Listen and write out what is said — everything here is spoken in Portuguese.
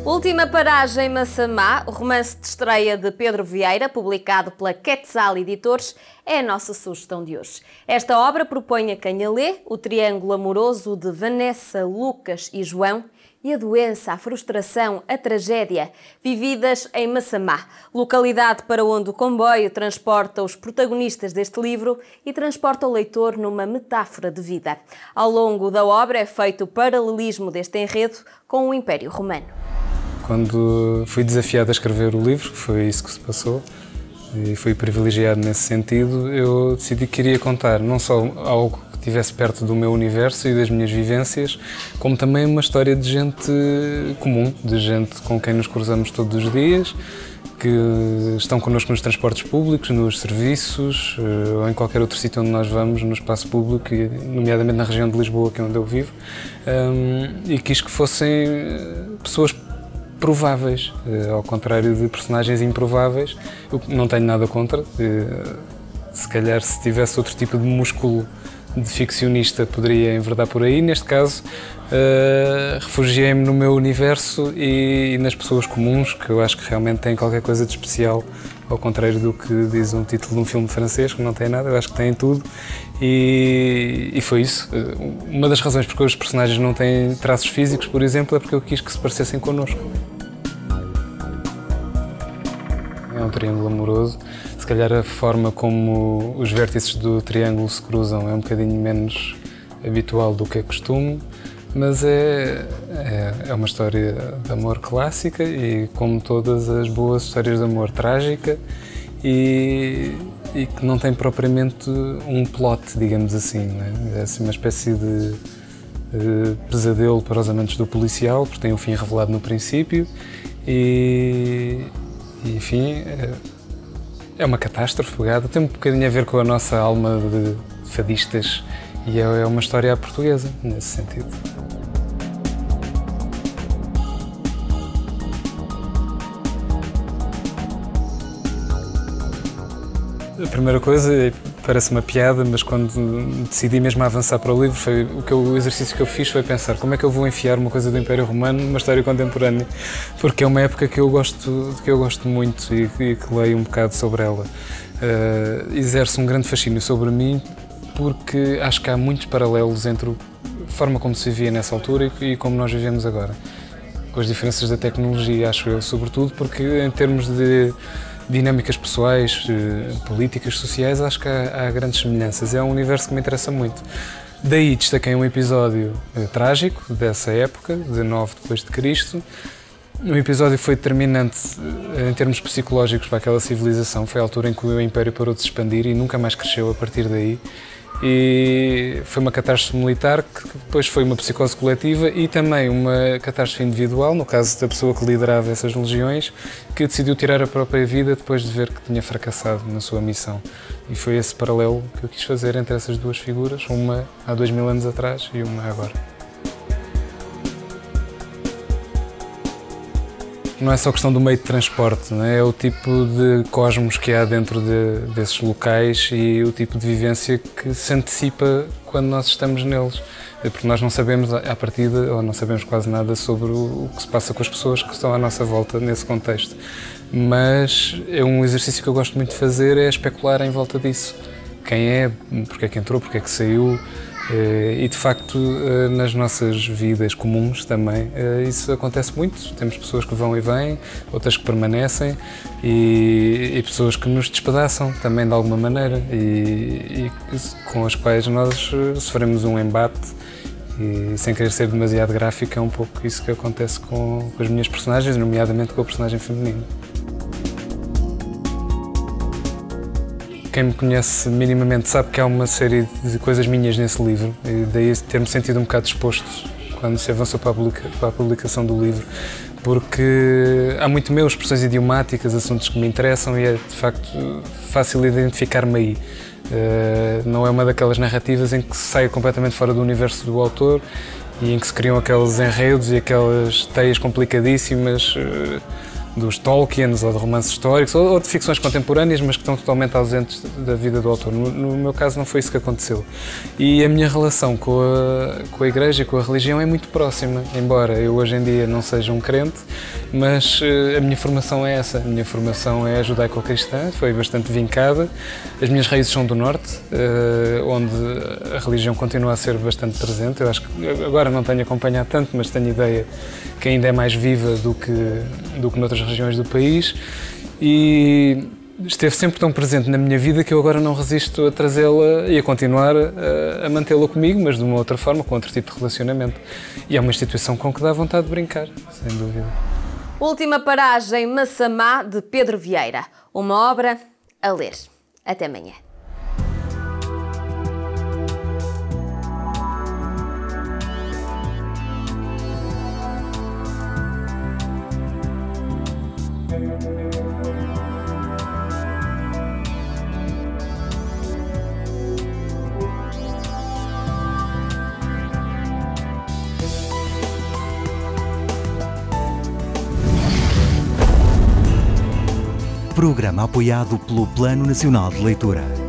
Última paragem Massamá, o romance de estreia de Pedro Vieira, publicado pela Quetzal Editores, é a nossa sugestão de hoje. Esta obra propõe a quem a lê o triângulo amoroso de Vanessa, Lucas e João e a doença, a frustração, a tragédia, vividas em Massamá, localidade para onde o comboio transporta os protagonistas deste livro e transporta o leitor numa metáfora de vida. Ao longo da obra é feito o paralelismo deste enredo com o Império Romano. Quando fui desafiado a escrever o livro, foi isso que se passou, e fui privilegiado nesse sentido, eu decidi que queria contar não só algo que estivesse perto do meu universo e das minhas vivências, como também uma história de gente comum, de gente com quem nos cruzamos todos os dias, que estão connosco nos transportes públicos, nos serviços ou em qualquer outro sítio onde nós vamos, no espaço público, nomeadamente na região de Lisboa, que é onde eu vivo, e quis que fossem pessoas prováveis, ao contrário de personagens improváveis. Eu não tenho nada contra, se calhar se tivesse outro tipo de músculo de ficcionista poderia enverdar por aí. Neste caso, refugiei-me no meu universo e nas pessoas comuns, que eu acho que realmente têm qualquer coisa de especial, ao contrário do que diz um título de um filme francês, que não tem nada. Eu acho que tem tudo e foi isso. Uma das razões porque os personagens não têm traços físicos, por exemplo, é porque eu quis que se parecessem connosco. É um triângulo amoroso. Se calhar a forma como os vértices do triângulo se cruzam é um bocadinho menos habitual do que é costume, mas é uma história de amor clássica e, como todas as boas histórias de amor, trágica e que não tem propriamente um plot, digamos assim, né? É assim uma espécie de pesadelo para os amantes do policial, porque tem um fim revelado no princípio e enfim, é uma catástrofe pegada, tem um bocadinho a ver com a nossa alma de fadistas e é uma história à portuguesa, nesse sentido. A primeira coisa, parece uma piada, mas quando decidi mesmo avançar para o livro, o exercício que eu fiz foi pensar como é que eu vou enfiar uma coisa do Império Romano numa história contemporânea, porque é uma época que eu gosto muito e que leio um bocado sobre ela. Exerce um grande fascínio sobre mim, porque acho que há muitos paralelos entre a forma como se vivia nessa altura e como nós vivemos agora. Com as diferenças da tecnologia, acho eu, sobretudo, porque em termos de dinâmicas pessoais, políticas, sociais, acho que há grandes semelhanças. É um universo que me interessa muito. Daí destaquei um episódio trágico dessa época, de 9 depois de Cristo. Um episódio que foi determinante em termos psicológicos para aquela civilização. Foi a altura em que o Império parou de se expandir e nunca mais cresceu a partir daí. E foi uma catástrofe militar que depois foi uma psicose coletiva e também uma catástrofe individual, no caso da pessoa que liderava essas legiões, que decidiu tirar a própria vida depois de ver que tinha fracassado na sua missão. E foi esse paralelo que eu quis fazer entre essas duas figuras, uma há 2000 anos atrás e uma agora. Não é só questão do meio de transporte, não é? É o tipo de cosmos que há dentro desses locais e o tipo de vivência que se antecipa quando nós estamos neles. Porque nós não sabemos à partida, ou não sabemos quase nada sobre o que se passa com as pessoas que estão à nossa volta nesse contexto. Mas é um exercício que eu gosto muito de fazer, é especular em volta disso. Quem é, porque é que entrou, porque é que saiu. E de facto, nas nossas vidas comuns também, isso acontece muito. Temos pessoas que vão e vêm, outras que permanecem e pessoas que nos despedaçam também de alguma maneira e com as quais nós sofremos um embate. E sem querer ser demasiado gráfico, é um pouco isso que acontece com as minhas personagens, nomeadamente com a personagem feminina. Quem me conhece minimamente sabe que há uma série de coisas minhas nesse livro e daí ter-me sentido um bocado exposto quando se avançou para a publicação do livro, porque há muito meu, expressões idiomáticas, assuntos que me interessam e é de facto fácil identificar-me aí. Não é uma daquelas narrativas em que se sai completamente fora do universo do autor e em que se criam aqueles enredos e aquelas teias complicadíssimas dos Tolkiens ou de romances históricos ou de ficções contemporâneas, mas que estão totalmente ausentes da vida do autor. No meu caso não foi isso que aconteceu. E a minha relação com a Igreja e com a religião é muito próxima, embora eu hoje em dia não seja um crente, mas a minha formação é essa. A minha formação é judaico-cristã, foi bastante vincada. As minhas raízes são do Norte, onde a religião continua a ser bastante presente. Eu acho que agora não tenho acompanhado tanto, mas tenho ideia que ainda é mais viva do que noutras regiões do país, e esteve sempre tão presente na minha vida que eu agora não resisto a trazê-la e a continuar a mantê-la comigo, mas de uma outra forma, com outro tipo de relacionamento. E é uma instituição com que dá vontade de brincar, sem dúvida. Última paragem, Massamá, de Pedro Vieira. Uma obra a ler. Até amanhã. Programa apoiado pelo Plano Nacional de Leitura.